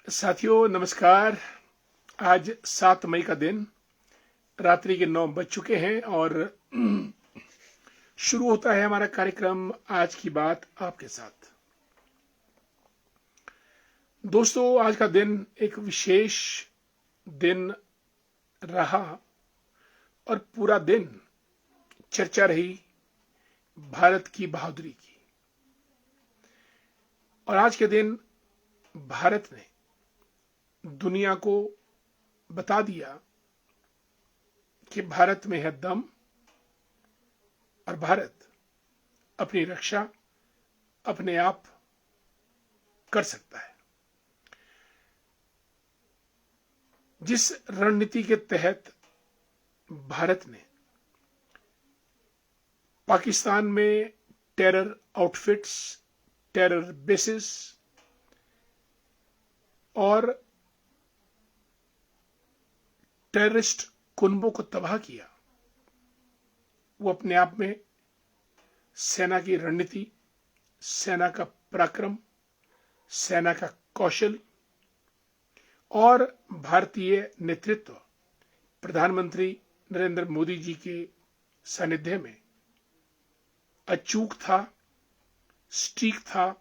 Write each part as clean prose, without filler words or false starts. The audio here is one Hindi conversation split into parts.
साथियों नमस्कार। आज 7 मई का दिन, रात्रि के 9 बज चुके हैं और शुरू होता है हमारा कार्यक्रम आज की बात आपके साथ। दोस्तों, आज का दिन एक विशेष दिन रहा और पूरा दिन चर्चा रही भारत की बहादुरी की। और आज के दिन भारत ने दुनिया को बता दिया कि भारत में है दम और भारत अपनी रक्षा अपने आप कर सकता है। जिस रणनीति के तहत भारत ने पाकिस्तान में टेरर आउटफिट्स, टेरर बेसिस और टेररिस्ट कुनबों को तबाह किया, वो अपने आप में सेना की रणनीति, सेना का पराक्रम, सेना का कौशल और भारतीय नेतृत्व प्रधानमंत्री नरेंद्र मोदी जी के सानिध्य में अचूक था, सटीक था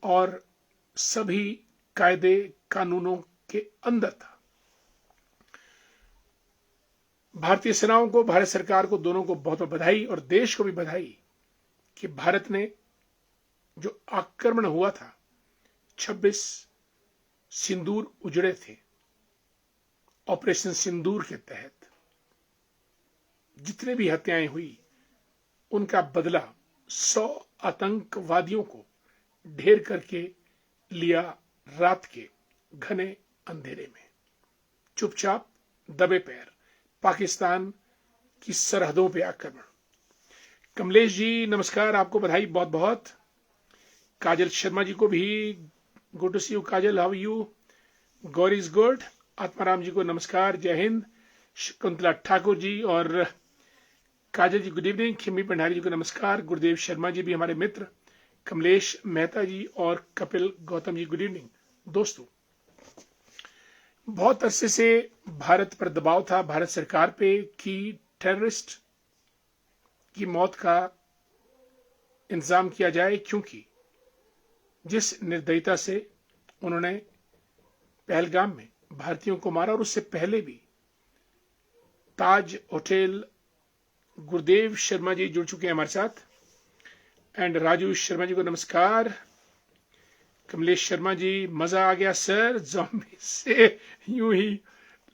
और सभी कायदे कानूनों के अंदर था। भारतीय सेनाओं को, भारत सरकार को, दोनों को बहुत बहुत बधाई और देश को भी बधाई कि भारत ने जो आक्रमण हुआ था 26 सिंदूर उजड़े थे, ऑपरेशन सिंदूर के तहत जितने भी हत्याएं हुई उनका बदला 100 आतंकवादियों को ढेर करके लिया रात के घने अंधेरे में, चुपचाप दबे पैर पाकिस्तान की सरहदों पे आक्रमण। कमलेश जी नमस्कार, आपको बधाई बहुत बहुत। काजल शर्मा जी को भी good to see you. Kajal, how you? Gauri is good. Atmaram ji को नमस्कार, जय हिंद। शकुंतला ठाकुर जी और काजल जी गुड इवनिंग। खिम्मी भंडारी जी को नमस्कार। गुरुदेव शर्मा जी भी हमारे मित्र। कमलेश मेहता जी और कपिल गौतम जी गुड इवनिंग। दोस्तों, बहुत अरसे से भारत पर दबाव था, भारत सरकार पे, कि टेररिस्ट की मौत का इंतजाम किया जाए, क्योंकि जिस निर्दयता से उन्होंने पहलगाम में भारतीयों को मारा और उससे पहले भी ताज होटल। गुरुदेव शर्मा जी जुड़ चुके हैं हमारे साथ एंड राजू शर्मा जी को नमस्कार। कमलेश शर्मा जी, मजा आ गया सर, ज़ॉम्बी से यूं ही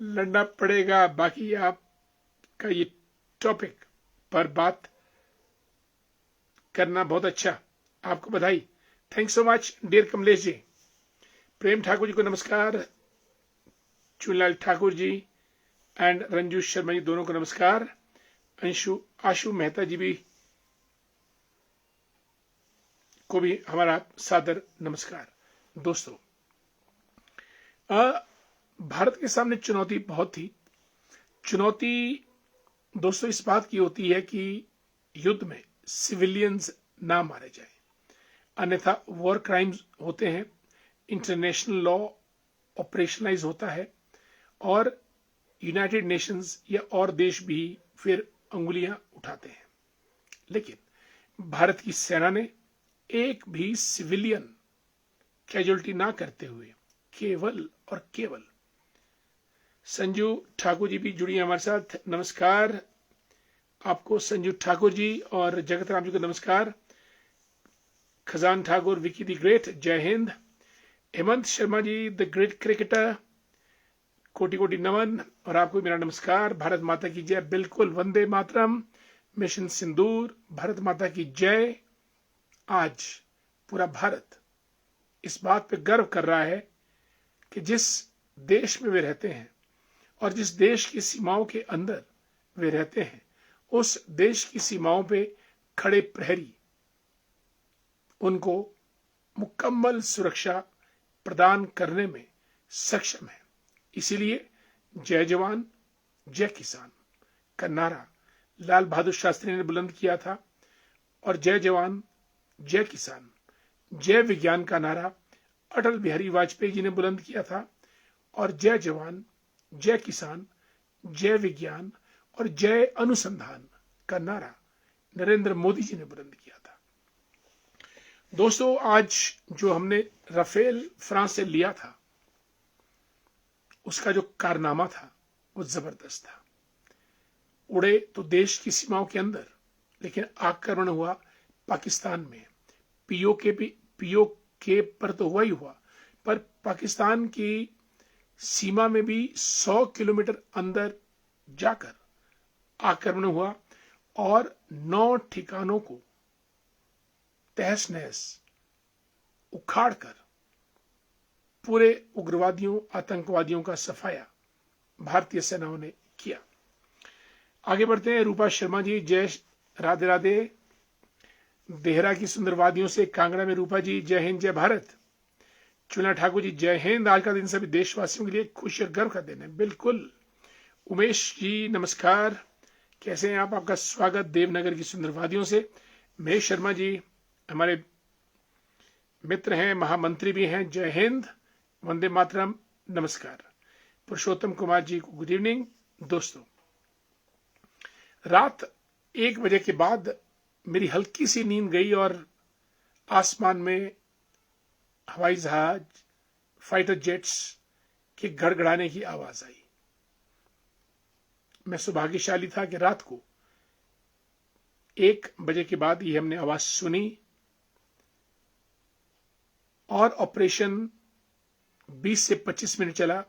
लड़ना पड़ेगा। बाकी आपका ये टॉपिक पर बात करना बहुत अच्छा, आपको बधाई। Thanks so much dear Kamlesh ji. Prem Thakur ji को नमस्कार। चुनलाल ठाकुर जी एंड रंजू शर्मा जी दोनों को नमस्कार। आशु मेहता जी भी को भी हमारा सादर नमस्कार। दोस्तों, भारत के सामने चुनौती बहुत थी। चुनौती दोस्तों इस बात की होती है कि युद्ध में सिविलियंस ना मारे जाए, अन्यथा वॉर क्राइम्स होते हैं, इंटरनेशनल लॉ ऑपरेशनलाइज होता है और यूनाइटेड नेशंस या और देश भी फिर अंगुलियां उठाते हैं। लेकिन भारत की सेना ने एक भी सिविलियन कैजुअल्टी ना करते हुए केवल और केवल, संजू ठाकुर जी भी जुड़ी हमारे साथ, नमस्कार आपको संजू ठाकुर जी और जगत राम जी को नमस्कार। खजान ठाकुर, विकी द ग्रेट, जय Hind. Hemant Sharma ji the great cricketer, कोटि कोटि नमन और आपको मेरा नमस्कार। भारत माता की जय। बिल्कुल, वंदे मातरम, मिशन सिंदूर, भारत माता की जय। आज पूरा भारत इस बात पे गर्व कर रहा है कि जिस देश में वे रहते हैं और जिस देश की सीमाओं के अंदर वे रहते हैं, उस देश की सीमाओं पे खड़े प्रहरी उनको मुकम्मल सुरक्षा प्रदान करने में सक्षम है। इसीलिए जय जवान जय किसान का नारा लाल बहादुर शास्त्री ने बुलंद किया था और जय जवान जय किसान जय विज्ञान का नारा अटल बिहारी वाजपेयी जी ने बुलंद किया था, और जय जवान, जय किसान, जय विज्ञान और जय अनुसंधान का नारा नरेंद्र मोदी जी ने बुलंद किया था। दोस्तों, आज जो हमने राफेल फ्रांस से लिया था, उसका जो कारनामा था वो जबरदस्त था। उड़े तो देश की सीमाओं के अंदर, लेकिन आक्रमण हुआ पाकिस्तान में। पीओके पर तो हुआ ही हुआ, पर पाकिस्तान की सीमा में भी 100 किलोमीटर अंदर जाकर आक्रमण हुआ और 9 ठिकानों को तहस नहस उखाड़कर पूरे उग्रवादियों, आतंकवादियों का सफाया भारतीय सेनाओं ने किया। आगे बढ़ते हैं। रूपा शर्मा जी, जय राधे राधे। देहरा की सुंदर वादियों से कांगड़ा में रूपा जी, जय हिंद जय भारत। चुना ठाकुर जी, जय हिंद। आज का दिन सभी देशवासियों के लिए खुशी और गर्व का दिन है। बिल्कुल। उमेश जी, नमस्कार, कैसे हैं आप? आपका स्वागत देवनगर की सुंदर वादियों से। महेश शर्मा जी हमारे मित्र हैं, महामंत्री भी हैं, जय हिंद, वंदे मातरम, नमस्कार। पुरुषोत्तम कुमार जी को गुड इवनिंग। दोस्तों, रात 1 बजे के बाद मेरी हल्की सी नींद गई और आसमान में हवाई जहाज, फाइटर जेट्स के गड़गड़ाने की आवाज आई। मैं सौभाग्यशाली था कि रात को 1 बजे के बाद ये हमने आवाज सुनी और ऑपरेशन 20 से 25 मिनट चला,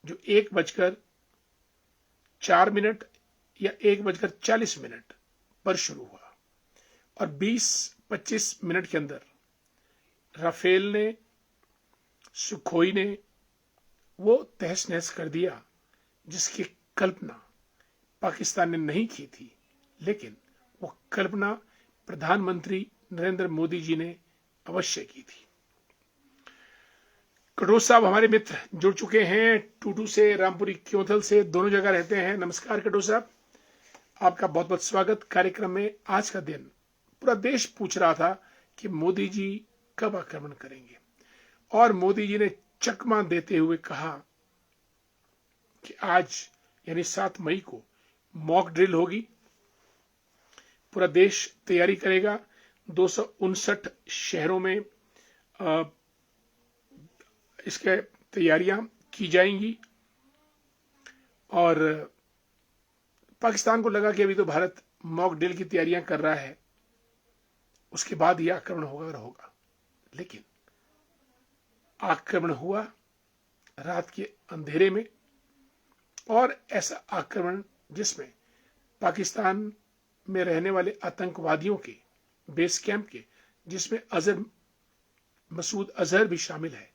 जो 1:04 या 1:40 पर शुरू हुआ, और 20-25 मिनट के अंदर राफेल ने, सुखोई ने वो तहस नहस कर दिया जिसकी कल्पना पाकिस्तान ने नहीं की थी, लेकिन वो कल्पना प्रधानमंत्री नरेंद्र मोदी जी ने अवश्य की थी। कटोच साहब हमारे मित्र जुड़ चुके हैं, टूटू से, रामपुरी क्योंथल से, दोनों जगह रहते हैं। नमस्कार कटोच साहब, आपका बहुत बहुत स्वागत कार्यक्रम में। आज का दिन पूरा देश पूछ रहा था कि मोदी जी कब आक्रमण करेंगे, और मोदी जी ने चकमा देते हुए कहा कि आज यानी 7 मई को मॉक ड्रिल होगी, पूरा देश तैयारी करेगा। 259 शहरों में इसके तैयारियां की जाएंगी, और पाकिस्तान को लगा कि अभी तो भारत मॉक ड्रिल की तैयारियां कर रहा है, उसके बाद यह आक्रमण होगा और होगा। लेकिन आक्रमण हुआ रात के अंधेरे में, और ऐसा आक्रमण जिसमें पाकिस्तान में रहने वाले आतंकवादियों के बेस कैंप के, जिसमें मसूद अजहर भी शामिल है,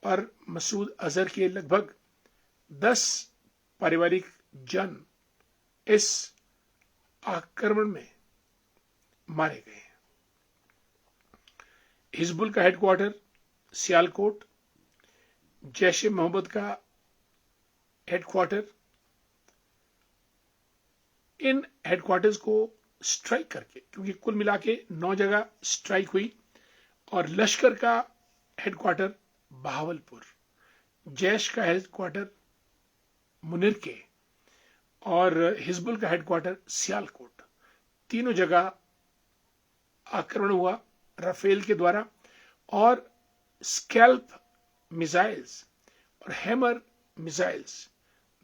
और मसूद अजहर के लगभग 10 पारिवारिक जन इस आक्रमण में मारे गए हैं। हिजबुल का हेडक्वार्टर सियालकोट, जैश ए मोहम्मद का हेडक्वार्टर, इन हेडक्वार्टर्स को स्ट्राइक करके, क्योंकि कुल मिला के 9 जगह स्ट्राइक हुई, और लश्कर का हेडक्वार्टर बहावलपुर, जैश का हेडक्वार्टर मुनिर के, और हिजबुल का हेडक्वार्टर सियालकोट, तीनों जगह आक्रमण हुआ राफेल के द्वारा, और स्कैल्प मिसाइल्स और हैमर मिसाइल्स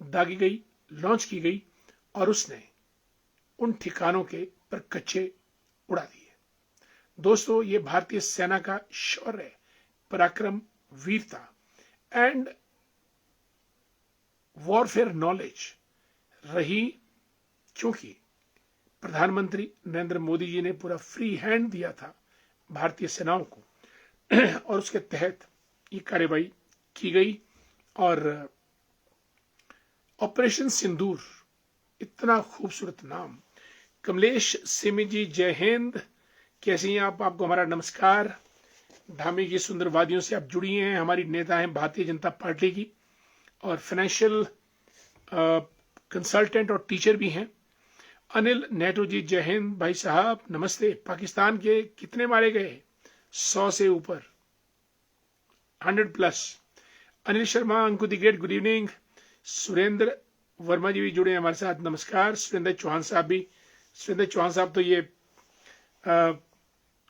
दागी गई, लॉन्च की गई, और उसने उन ठिकानों के पर कच्चे उड़ा दिए। दोस्तों, ये भारतीय सेना का शौर्य, पराक्रम, वीरता एंड वॉरफेयर नॉलेज रही, क्योंकि प्रधानमंत्री नरेंद्र मोदी जी ने पूरा फ्री हैंड दिया था भारतीय सेनाओं को, और उसके तहत ये कार्रवाई की गई। और ऑपरेशन सिंदूर, इतना खूबसूरत नाम। कमलेश सिमी जी, जय हिंद, कैसी हैं आप? आपको हमारा नमस्कार। धामी की सुंदर वादियों से आप जुड़ी हैं, हमारी नेता हैं भारतीय जनता पार्टी की, और फाइनेंशियल कंसल्टेंट और टीचर भी हैं। अनिल नेहरू जी, जय हिंद भाई साहब, नमस्ते। पाकिस्तान के कितने मारे गए? 100 से ऊपर, 100 plus. Anil Sharma, Ankur the great, good evening. Surendra Verma ji भी जुड़े हैं हमारे साथ, नमस्कार। सुरेंद्र चौहान साहब भी, सुरेंद्र चौहान साहब तो ये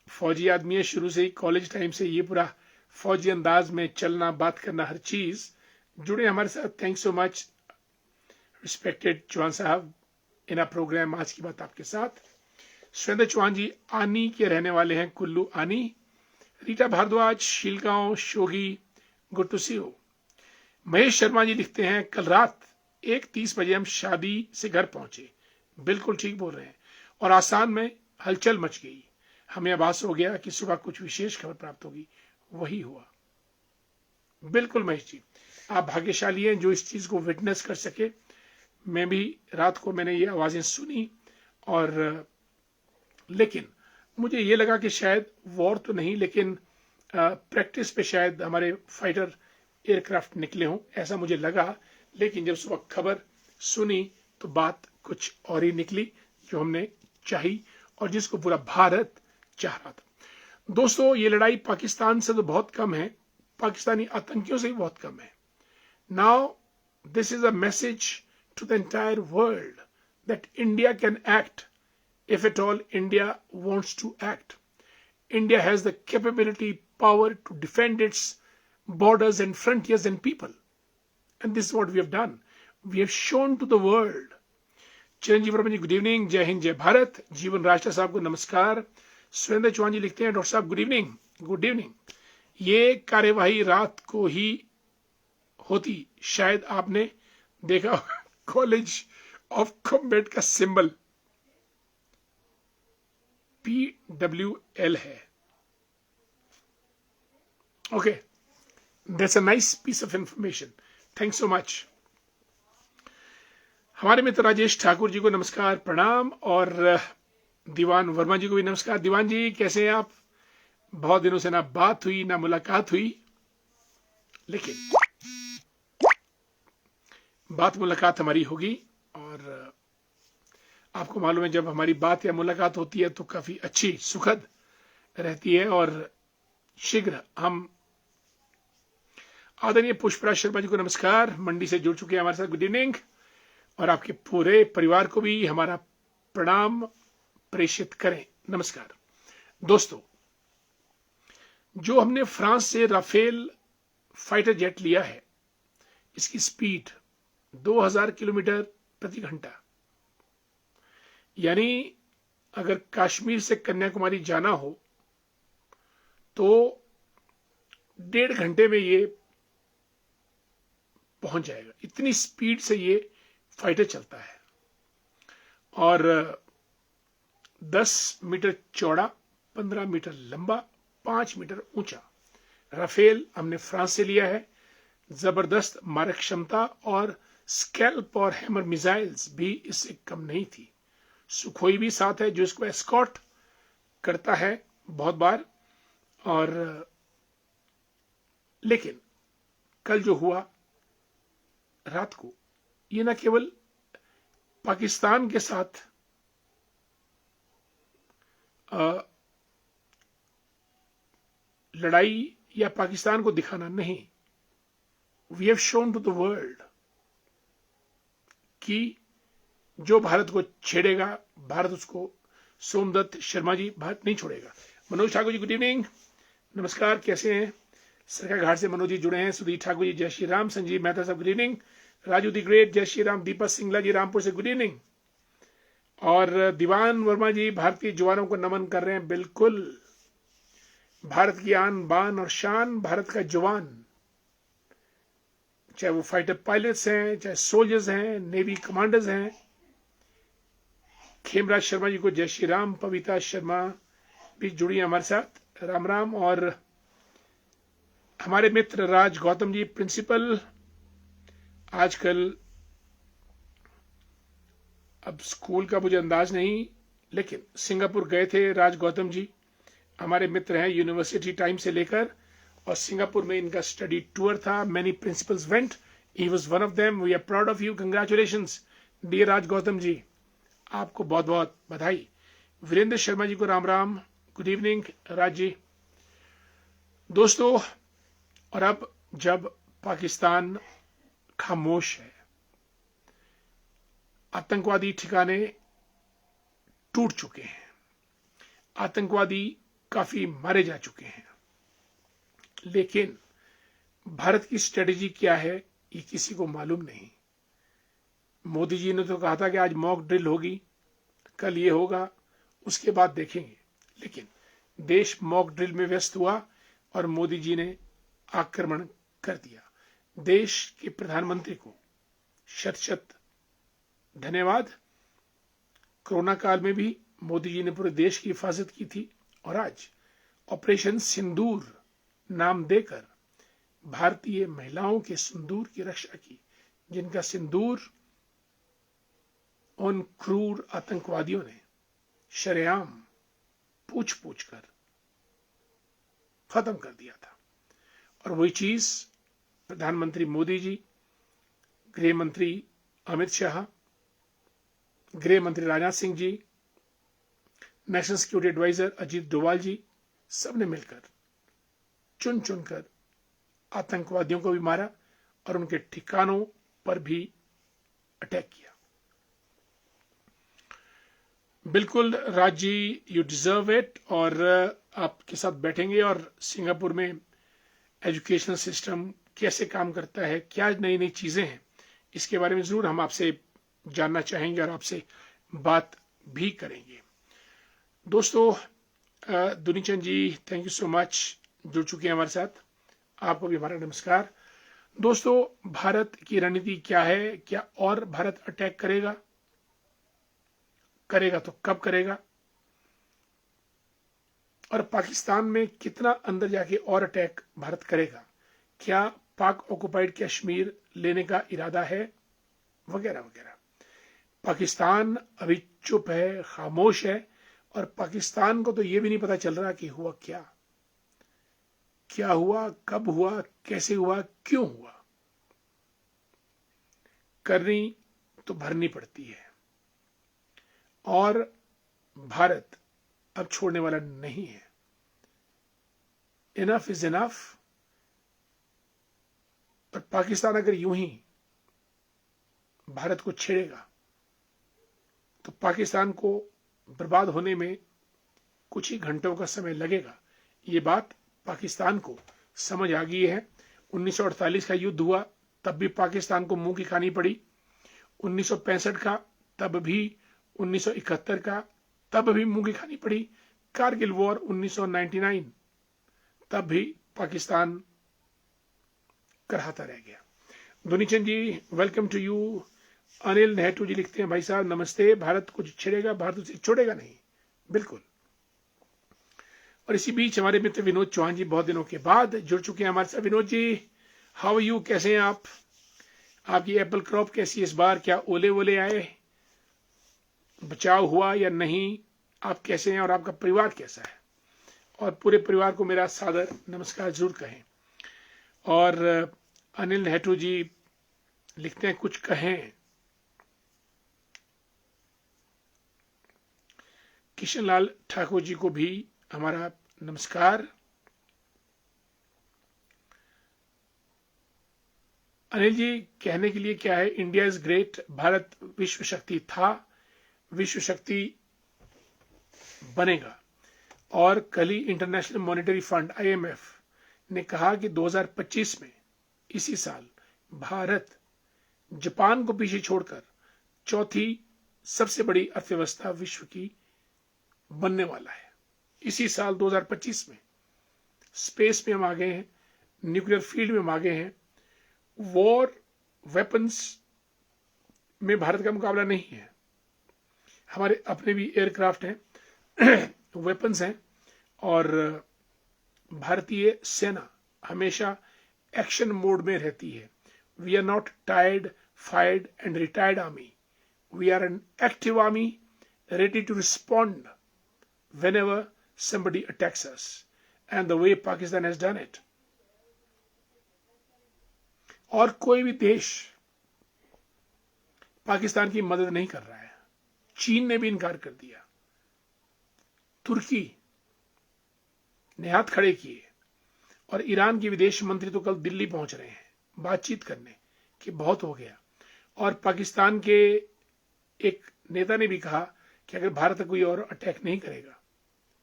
फौजी आदमी है, शुरू से ही कॉलेज टाइम से ये पूरा फौजी अंदाज में चलना, बात करना, हर चीज जुड़े हमारे साथ। Thanks so much respected Chauhan साहब इन आ प्रोग्राम। आज की बात आपके साथ। सुरेंद्र चौहान जी आनी के रहने वाले हैं, Kullu Ani. Rita Bhardwaj, Shilgaon, Shogi, good to see you. Mahesh Sharma ji लिखते हैं, कल रात 1:30 बजे हम शादी से घर पहुंचे। बिल्कुल ठीक बोल रहे हैं, और आसाम में हलचल मच गई। हमें आभास हो गया कि सुबह कुछ विशेष खबर प्राप्त होगी, वही हुआ। बिल्कुल महेश जी, आप भाग्यशाली हैं जो इस चीज को विटनेस कर सके। मैं भी रात को मैंने ये आवाजें सुनी, और लेकिन मुझे ये लगा कि शायद वॉर तो नहीं, लेकिन प्रैक्टिस पे शायद हमारे फाइटर एयरक्राफ्ट निकले हों, ऐसा मुझे लगा। लेकिन जब सुबह खबर सुनी तो बात कुछ और ही निकली, जो हमने चाही और जिसको पूरा भारत चाह रहा था। दोस्तों, ये लड़ाई पाकिस्तान से तो बहुत कम है, पाकिस्तानी आतंकियों से भी बहुत कम है। Now this is a message to the entire world that India can act if at all India wants to act. India has the capability, power to defend its borders and frontiers and people. And this is what we have done. We have shown to the world. Chiranjeev Verma ji, good evening. Jai Hind, जय भारत। जीवन राष्ट्र साहब को नमस्कार। सुरेंद्र चौहान जी लिखते हैं, डॉक्टर साहब गुड इवनिंग। Good evening. ये कार्यवाही रात को ही होती, शायद आपने देखा कॉलेज ऑफ कॉम्बैट का सिंबल PWL है। Okay, that's a nice piece of information, thanks so much. हमारे मित्र राजेश ठाकुर जी को नमस्कार, प्रणाम, और दीवान वर्मा जी को भी नमस्कार। दीवान जी कैसे हैं आप? बहुत दिनों से ना बात हुई, ना मुलाकात हुई, लेकिन बात मुलाकात हमारी होगी। और आपको मालूम है, जब हमारी बात या मुलाकात होती है तो काफी अच्छी, सुखद रहती है। और शीघ्र हम आदरणीय पुष्पराज शर्मा जी को नमस्कार, मंडी से जुड़ चुके हैं हमारे साथ, गुड इवनिंग। और आपके पूरे परिवार को भी हमारा प्रणाम प्रेषित करें, नमस्कार। दोस्तों, जो हमने फ्रांस से राफेल फाइटर जेट लिया है, इसकी स्पीड 2000 किलोमीटर प्रति घंटा, यानी अगर कश्मीर से कन्याकुमारी जाना हो तो 1.5 घंटे में ये पहुंच जाएगा। इतनी स्पीड से ये फाइटर चलता है। और 10 मीटर चौड़ा, 15 मीटर लंबा, 5 मीटर ऊंचा राफेल हमने फ्रांस से लिया है। जबरदस्त मारक क्षमता और स्कैल्प और हैमर मिसाइल्स भी इससे कम नहीं थी। सुखोई भी साथ है जो इसको एस्कॉर्ट करता है बहुत बार। और लेकिन कल जो हुआ रात को, ये न केवल पाकिस्तान के साथ लड़ाई या पाकिस्तान को दिखाना नहीं, we have shown to the world कि जो भारत को छेड़ेगा, भारत उसको, सोमदत्त शर्मा जी, भारत नहीं छोड़ेगा। मनोज ठाकुर जी, गुड इवनिंग, नमस्कार, कैसे हैं? सरका घाट से मनोज जी जुड़े हैं। सुधीर ठाकुर जी, जय श्री राम। संजीव मेहता साहब, good evening. Raju the great, जय श्री राम। दीपक सिंगला जी, रामपुर से, गुड इवनिंग। और दीवान वर्मा जी, भारतीय जवानों को नमन कर रहे हैं। बिल्कुल, भारत की आन बान और शान, भारत का जवान, चाहे वो फाइटर पायलट्स हैं, चाहे सोल्जर्स हैं, नेवी कमांडर्स हैं। खेमराज शर्मा जी को जय श्री राम। पविता शर्मा भी जुड़ी हमारे साथ, राम राम। और हमारे मित्र राज गौतम जी, प्रिंसिपल, आजकल अब स्कूल का मुझे अंदाज नहीं, लेकिन सिंगापुर गए थे राज गौतम जी, हमारे मित्र हैं यूनिवर्सिटी टाइम से लेकर, और सिंगापुर में इनका स्टडी टूर था। Many principals went, he was one of them. We are proud of you, congratulations dear Raj Gautam ji, आपको बहुत बहुत बधाई। वीरेंद्र शर्मा जी को राम राम, गुड इवनिंग राज जी। दोस्तों, और अब जब पाकिस्तान खामोश है, आतंकवादी ठिकाने टूट चुके हैं, आतंकवादी काफी मारे जा चुके हैं, लेकिन भारत की स्ट्रेटेजी क्या है ये किसी को मालूम नहीं। मोदी जी ने तो कहा था कि आज मॉक ड्रिल होगी, कल ये होगा, उसके बाद देखेंगे, लेकिन देश मॉक ड्रिल में व्यस्त हुआ और मोदी जी ने आक्रमण कर दिया। देश के प्रधानमंत्री को शत शत धन्यवाद। कोरोना काल में भी मोदी जी ने पूरे देश की हिफाजत की थी और आज ऑपरेशन सिंदूर नाम देकर भारतीय महिलाओं के सिंदूर की रक्षा की, जिनका सिंदूर उन क्रूर आतंकवादियों ने शरेआम पूछ पूछ कर खत्म कर दिया था। और वही चीज प्रधानमंत्री मोदी जी, गृह मंत्री अमित शाह, गृह मंत्री Rajnath Singh ji, national security adviser Ajit Doval ji, सबने मिलकर चुन चुनकर आतंकवादियों को भी मारा और उनके ठिकानों पर भी अटैक किया। बिल्कुल Raj ji, you deserve it. और आपके साथ बैठेंगे और सिंगापुर में एजुकेशनल सिस्टम कैसे काम करता है, क्या नई नई चीजें हैं, इसके बारे में जरूर हम आपसे जानना चाहेंगे और आपसे बात भी करेंगे। दोस्तों, दुनीचंद जी, थैंक यू सो मच, जुड़ चुके हैं हमारे साथ, आपको भी हमारा नमस्कार। दोस्तों, भारत की रणनीति क्या है? क्या और भारत अटैक करेगा? करेगा तो कब करेगा? और पाकिस्तान में कितना अंदर जाके और अटैक भारत करेगा? क्या पाक ऑक्युपाइड कश्मीर लेने का इरादा है? वगैरह वगैरह। पाकिस्तान अभी चुप है, खामोश है, और पाकिस्तान को तो यह भी नहीं पता चल रहा कि हुआ क्या, क्या हुआ, कब हुआ, कैसे हुआ, क्यों हुआ। करनी तो भरनी पड़ती है और भारत अब छोड़ने वाला नहीं है। Enough is enough. और पाकिस्तान अगर यूं ही भारत को छेड़ेगा तो पाकिस्तान को बर्बाद होने में कुछ ही घंटों का समय लगेगा। ये बात पाकिस्तान को समझ आ गई है। 1948 का युद्ध हुआ, तब भी पाकिस्तान को मुंह की खानी पड़ी। 1965 का, तब भी। 1971 का, तब भी मुंह की खानी पड़ी। कारगिल वॉर 1999, तब भी पाकिस्तान कराहता रह गया। Dunichand ji, welcome to you. Anil Nehru ji लिखते हैं, भाई साहब नमस्ते, भारत कुछ छेड़ेगा, भारत उसे छोड़ेगा नहीं। बिल्कुल। और इसी बीच हमारे मित्र विनोद चौहान जी बहुत दिनों के बाद जुड़ चुके हैं हमारे साथ। विनोद जी, हाउ यू, कैसे हैं आप? आपकी एप्पल क्रॉप कैसी है इस बार? क्या ओले वोले आए, बचाव हुआ या नहीं? आप कैसे हैं और आपका परिवार कैसा है? और पूरे परिवार को मेरा सादर नमस्कार जरूर कहें। और अनिल नेहरू जी लिखते हैं, कुछ कहें। किशन लाल ठाकुर जी को भी हमारा नमस्कार। अनिल जी, कहने के लिए क्या है, इंडिया इज ग्रेट, भारत विश्व शक्ति था, विश्व शक्ति बनेगा। और कल ही इंटरनेशनल मॉनेटरी फंड IMF ने कहा कि 2025 में, इसी साल, भारत जापान को पीछे छोड़कर चौथी सबसे बड़ी अर्थव्यवस्था विश्व की बनने वाला है। इसी साल 2025 में स्पेस में हम आ गए हैं, न्यूक्लियर फील्ड में हम आ गए हैं, वॉर वेपन्स में भारत का मुकाबला नहीं है। हमारे अपने भी एयरक्राफ्ट हैं, वेपन्स हैं, और भारतीय सेना हमेशा एक्शन मोड में रहती है। We are not tired, fired and retired army, we are an active army ready to respond whenever somebody attacks us, and the way Pakistan has done it. और कोई भी देश पाकिस्तान की मदद नहीं कर रहा है। चीन ने भी इनकार कर दिया, तुर्की ने हाथ खड़े किए, और ईरान के विदेश मंत्री तो कल दिल्ली पहुंच रहे हैं बातचीत करने कि बहुत हो गया। और पाकिस्तान के एक नेता ने भी कहा कि अगर भारत कोई और अटैक नहीं करेगा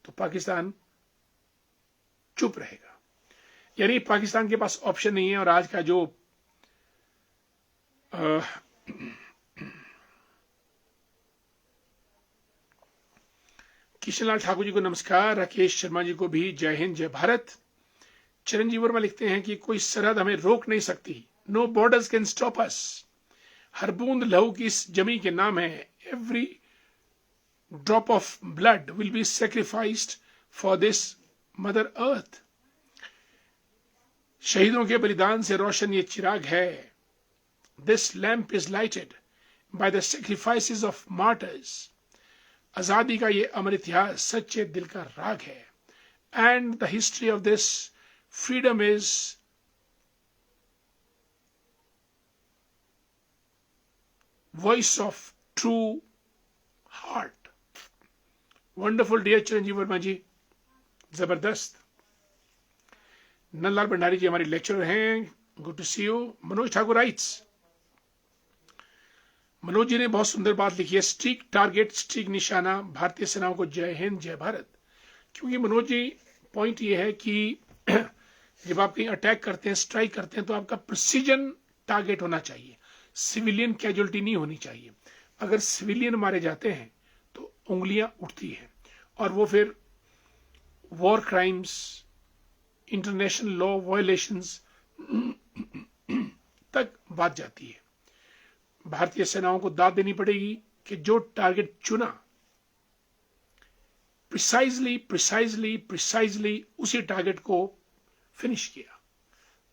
तो पाकिस्तान चुप रहेगा। यानी पाकिस्तान के पास ऑप्शन नहीं है। और आज का जो किशनलाल ठाकुर जी को नमस्कार, राकेश शर्मा जी को भी जय हिंद जय भारत। चिरंजीव वर्मा लिखते हैं कि कोई सरहद हमें रोक नहीं सकती, no borders can stop us. हर बूंद लहू की इस जमी के नाम है, every drop of blood will be sacrificed for this mother earth. शहीदों के बलिदान से रोशन ये चिराग है, this lamp is lighted by the sacrifices of martyrs. आजादी का ये अमर इतिहास सच्चे दिल का राग है, and the history of this freedom is voice of true heart. Wonderful dear Chiranjeev Verma ji, जबरदस्त। नंदलाल भंडारी जी हमारे लेक्चरर हैं, good to see you. Manoj Thakur writes, Manoj ji ने बहुत सुंदर बात लिखी है, स्ट्रीक टारगेट स्ट्रीक निशाना, भारतीय सेनाओं को जय हिंद जय भारत। क्योंकि मनोज जी पॉइंट ये है कि जब आप कहीं अटैक करते हैं, स्ट्राइक करते हैं, तो आपका प्रिसीजन टारगेट होना चाहिए, सिविलियन कैजुअलिटी नहीं होनी चाहिए। अगर सिविलियन मारे जाते हैं तो उंगलियां उठती हैं और वो फिर war crimes, international law violations तक बात जाती है। भारतीय सेनाओं को दाद देनी पड़ेगी कि जो टारगेट चुना, प्रिसाइजली उसी टारगेट को फिनिश किया।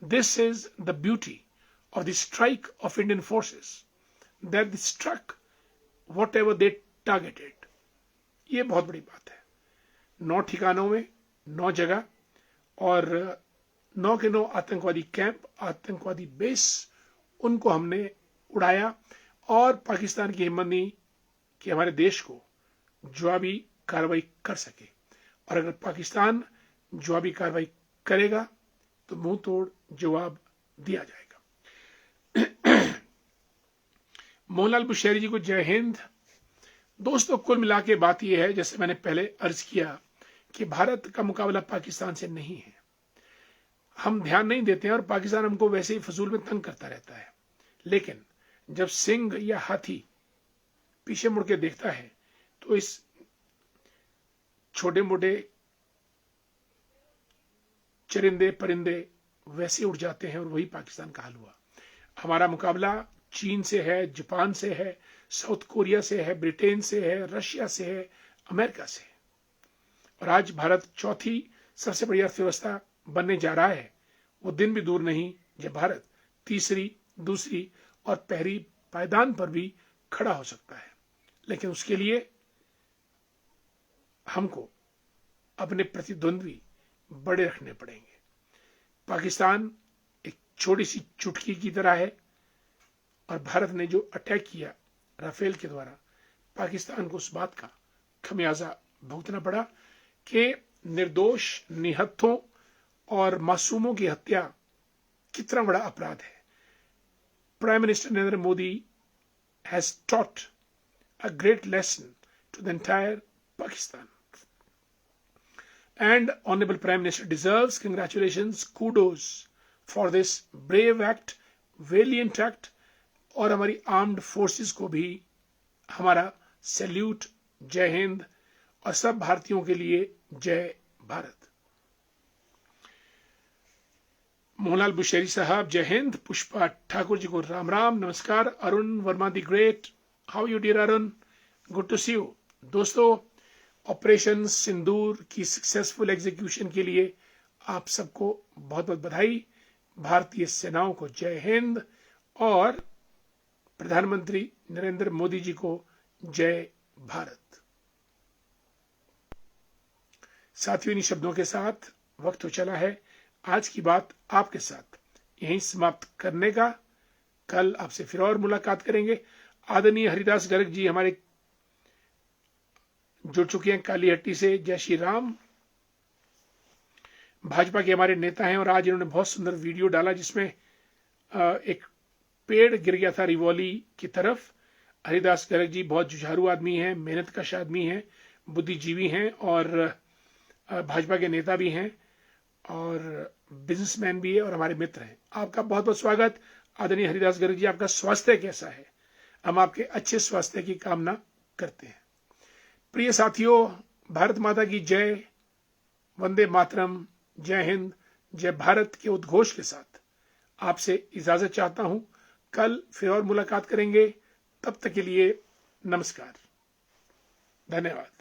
This is the beauty of the strike of Indian forces, that they struck whatever they targeted. ये बहुत बड़ी बात है। 9 ठिकानों में 9 जगह और 9 के 9 आतंकवादी कैंप, आतंकवादी बेस, उनको हमने उड़ाया। और पाकिस्तान की हिम्मत नहीं कि हमारे देश को जवाबी कार्रवाई कर सके। और अगर पाकिस्तान जवाबी कार्रवाई करेगा तो मुंह तोड़ जवाब दिया जाएगा। मोहनलाल बुशैरी जी को जय हिंद। दोस्तों, कुल मिला के बात यह है, जैसे मैंने पहले अर्ज किया, कि भारत का मुकाबला पाकिस्तान से नहीं है। हम ध्यान नहीं देते हैं और पाकिस्तान हमको वैसे ही फजूल में तंग करता रहता है। लेकिन जब सिंह या हाथी पीछे मुड़ के देखता है तो इस छोटे मोटे चरिंदे परिंदे वैसे उड़ जाते हैं। और वही पाकिस्तान का हाल हुआ। हमारा मुकाबला चीन से है, जापान से है, साउथ कोरिया से है, ब्रिटेन से है, रशिया से है, अमेरिका से है। और आज भारत चौथी सबसे बड़ी अर्थव्यवस्था बनने जा रहा है। वो दिन भी दूर नहीं जब भारत तीसरी, दूसरी और पहली पायदान पर भी खड़ा हो सकता है। लेकिन उसके लिए हमको अपने प्रतिद्वंद्वी बड़े रखने पड़ेंगे। पाकिस्तान एक छोटी सी चुटकी की तरह है और भारत ने जो अटैक किया राफेल के द्वारा, पाकिस्तान को उस बात का खमियाजा भुगतना पड़ा कि निर्दोष निहत्थों और मासूमों की हत्या कितना बड़ा अपराध है। Prime Minister Narendra Modi has taught a great lesson to the entire Pakistan. And Honorable Prime Minister deserves congratulations, kudos for this brave act, valiant act। और हमारी आर्म्ड फोर्सेस को भी हमारा सैल्यूट, जय हिंद। और सब भारतीयों के लिए जय भारत। मोहनलाल बुशैरी साहब जय हिंद। पुष्पा ठाकुर जी को राम राम, नमस्कार। Arun Verma the great, how you dear Arun, good to see you. दोस्तों, ऑपरेशन सिंदूर की सक्सेसफुल एग्जीक्यूशन के लिए आप सबको बहुत बहुत बधाई। भारतीय सेनाओं को जय हिंद और प्रधानमंत्री नरेंद्र मोदी जी को जय भारत। साथियों, इन शब्दों के साथ वक्त हो चला है आज की बात आपके साथ यहीं समाप्त करने का। कल आपसे फिर और मुलाकात करेंगे। आदरणीय हरिदास गर्ग जी हमारे जुड़ चुके हैं कालीहट्टी से, जय श्री राम। भाजपा के हमारे नेता हैं और आज इन्होंने बहुत सुंदर वीडियो डाला जिसमें एक पेड़ गिर गया था रिवॉली की तरफ। हरिदास गर्ग जी बहुत जुझारू आदमी हैं, मेहनतकश आदमी हैं, बुद्धिजीवी हैं और भाजपा के नेता भी हैं और बिजनेसमैन भी है और हमारे मित्र हैं। आपका बहुत बहुत स्वागत आदरणीय हरिदास गर्ग जी। आपका स्वास्थ्य कैसा है? हम आपके अच्छे स्वास्थ्य की कामना करते हैं। प्रिय साथियों, भारत माता की जय, वंदे मातरम, जय हिंद, जय भारत के उद्घोष के साथ आपसे इजाजत चाहता हूं। कल फिर और मुलाकात करेंगे, तब तक के लिए नमस्कार, धन्यवाद।